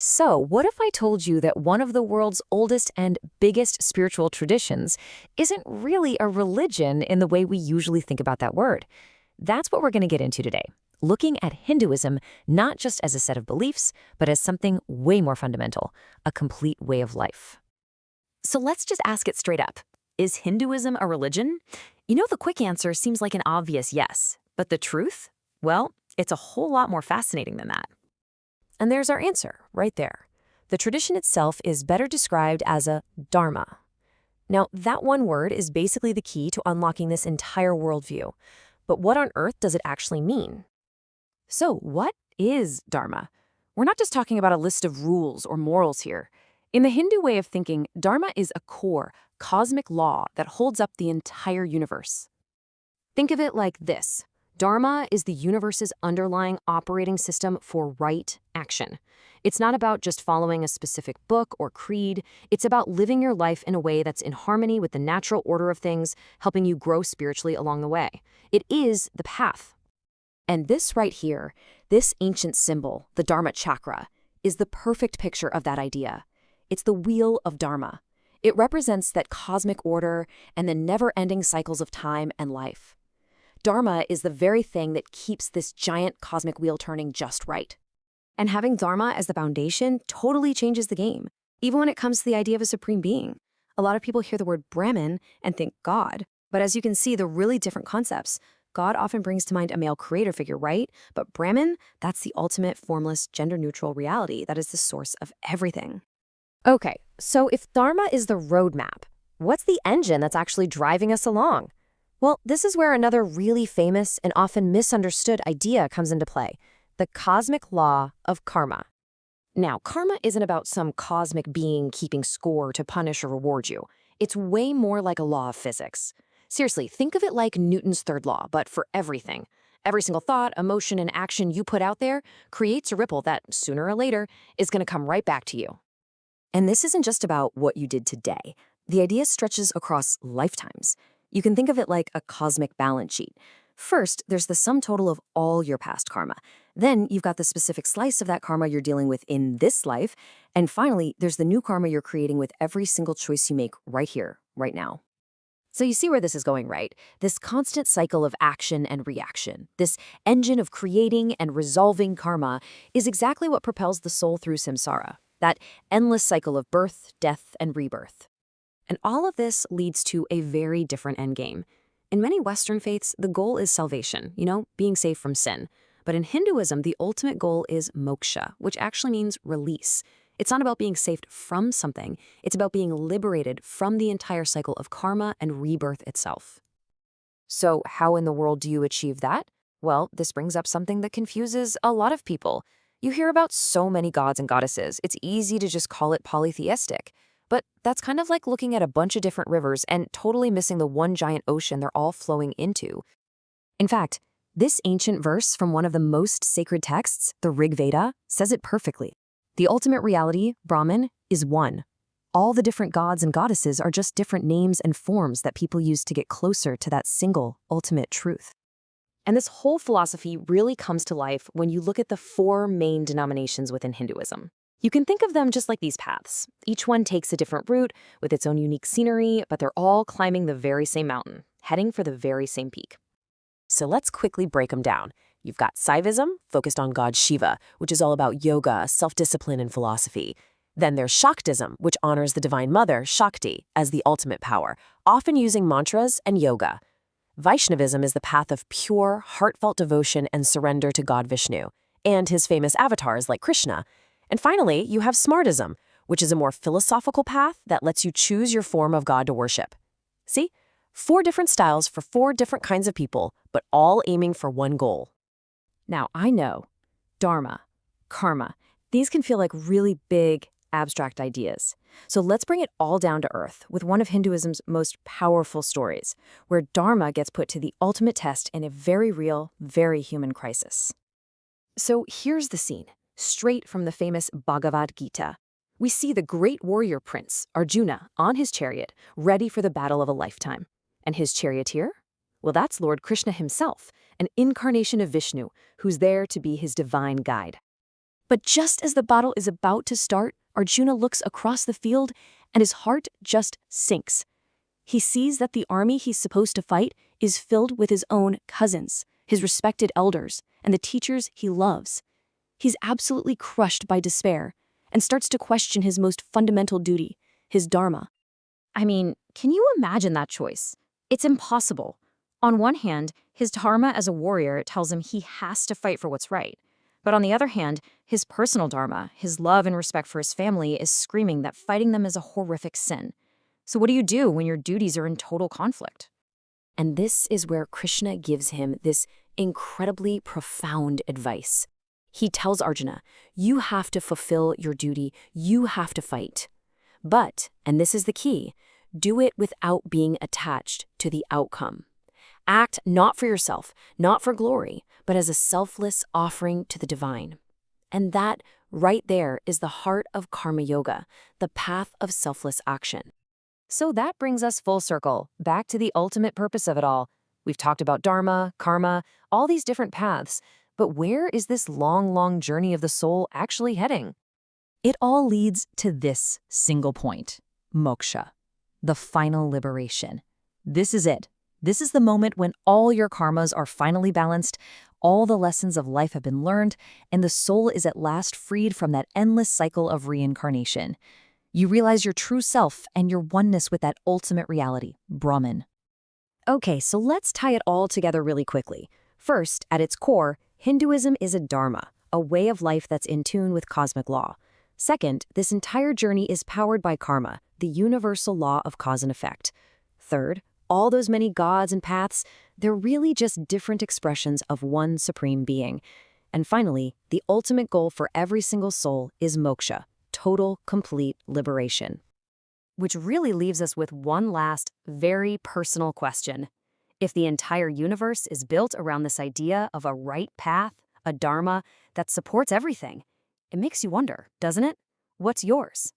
So, what if I told you that one of the world's oldest and biggest spiritual traditions isn't really a religion in the way we usually think about that word? That's what we're going to get into today, looking at Hinduism not just as a set of beliefs, but as something way more fundamental, a complete way of life. So let's just ask it straight up. Is Hinduism a religion? The quick answer seems like an obvious yes, but the truth? Well, it's a whole lot more fascinating than that. And there's our answer, right there. The tradition itself is better described as a dharma. Now, that one word is basically the key to unlocking this entire worldview. But what on earth does it actually mean? So, what is dharma? We're not just talking about a list of rules or morals here. In the Hindu way of thinking, dharma is a core, cosmic law that holds up the entire universe. Think of it like this. Dharma is the universe's underlying operating system for right action. It's not about just following a specific book or creed. It's about living your life in a way that's in harmony with the natural order of things, helping you grow spiritually along the way. It is the path. And this right here, this ancient symbol, the Dharma chakra, is the perfect picture of that idea. It's the wheel of Dharma. It represents that cosmic order and the never-ending cycles of time and life. Dharma is the very thing that keeps this giant cosmic wheel turning just right. And having Dharma as the foundation totally changes the game, even when it comes to the idea of a supreme being. A lot of people hear the word Brahman and think God, but as you can see, they're really different concepts. God often brings to mind a male creator figure, right? But Brahman, that's the ultimate formless, gender-neutral reality that is the source of everything. Okay, so if Dharma is the roadmap, what's the engine that's actually driving us along? Well, this is where another really famous and often misunderstood idea comes into play, the cosmic law of karma. Now, karma isn't about some cosmic being keeping score to punish or reward you. It's way more like a law of physics. Seriously, think of it like Newton's third law, but for everything. Every single thought, emotion, and action you put out there creates a ripple that, sooner or later, is going to come right back to you. And this isn't just about what you did today. The idea stretches across lifetimes. You can think of it like a cosmic balance sheet. First, there's the sum total of all your past karma. Then you've got the specific slice of that karma you're dealing with in this life. And finally, there's the new karma you're creating with every single choice you make right here, right now. So you see where this is going, right? This constant cycle of action and reaction, this engine of creating and resolving karma, is exactly what propels the soul through samsara, that endless cycle of birth, death, and rebirth. And all of this leads to a very different endgame. In many Western faiths, the goal is salvation, being saved from sin. But in Hinduism, the ultimate goal is moksha, which actually means release. It's not about being saved from something. It's about being liberated from the entire cycle of karma and rebirth itself. So how in the world do you achieve that? Well, this brings up something that confuses a lot of people. You hear about so many gods and goddesses. It's easy to just call it polytheistic. But that's kind of like looking at a bunch of different rivers and totally missing the one giant ocean they're all flowing into. In fact, this ancient verse from one of the most sacred texts, the Rig Veda, says it perfectly. The ultimate reality, Brahman, is one. All the different gods and goddesses are just different names and forms that people use to get closer to that single, ultimate truth. And this whole philosophy really comes to life when you look at the four main denominations within Hinduism. You can think of them just like these paths. Each one takes a different route with its own unique scenery, but they're all climbing the very same mountain, heading for the very same peak. So let's quickly break them down. You've got Saivism, focused on god Shiva, which is all about yoga, self-discipline, and philosophy. Then there's Shaktism, which honors the Divine Mother, Shakti, as the ultimate power, often using mantras and yoga. Vaishnavism is the path of pure, heartfelt devotion and surrender to God Vishnu, and his famous avatars like Krishna. And finally, you have Smartism, which is a more philosophical path that lets you choose your form of God to worship. See? 4 different styles for 4 different kinds of people, but all aiming for one goal. Now, I know, dharma, karma, these can feel like really big, abstract ideas. So let's bring it all down to earth with one of Hinduism's most powerful stories, where dharma gets put to the ultimate test in a very real, very human crisis. So here's the scene. Straight from the famous Bhagavad Gita. We see the great warrior prince, Arjuna, on his chariot, ready for the battle of a lifetime. And his charioteer? Well, that's Lord Krishna himself, an incarnation of Vishnu, who's there to be his divine guide. But just as the battle is about to start, Arjuna looks across the field and his heart just sinks. He sees that the army he's supposed to fight is filled with his own cousins, his respected elders, and the teachers he loves. He's absolutely crushed by despair and starts to question his most fundamental duty, his dharma. I mean, can you imagine that choice? It's impossible. On one hand, his dharma as a warrior tells him he has to fight for what's right. But on the other hand, his personal dharma, his love and respect for his family, is screaming that fighting them is a horrific sin. So what do you do when your duties are in total conflict? And this is where Krishna gives him this incredibly profound advice. He tells Arjuna, you have to fulfill your duty, you have to fight. But, and this is the key, do it without being attached to the outcome. Act not for yourself, not for glory, but as a selfless offering to the divine. And that, right there, is the heart of Karma Yoga, the path of selfless action. So that brings us full circle, back to the ultimate purpose of it all. We've talked about dharma, karma, all these different paths, but where is this long, long journey of the soul actually heading? It all leads to this single point, moksha, the final liberation. This is it. This is the moment when all your karmas are finally balanced, all the lessons of life have been learned, and the soul is at last freed from that endless cycle of reincarnation. You realize your true self and your oneness with that ultimate reality, Brahman. Okay, so let's tie it all together really quickly. First, at its core, Hinduism is a dharma, a way of life that's in tune with cosmic law. Second, this entire journey is powered by karma, the universal law of cause and effect. Third, all those many gods and paths, they're really just different expressions of one supreme being. And finally, the ultimate goal for every single soul is moksha, total, complete liberation. Which really leaves us with one last, very personal question. If the entire universe is built around this idea of a right path, a dharma that supports everything, it makes you wonder, doesn't it? What's yours?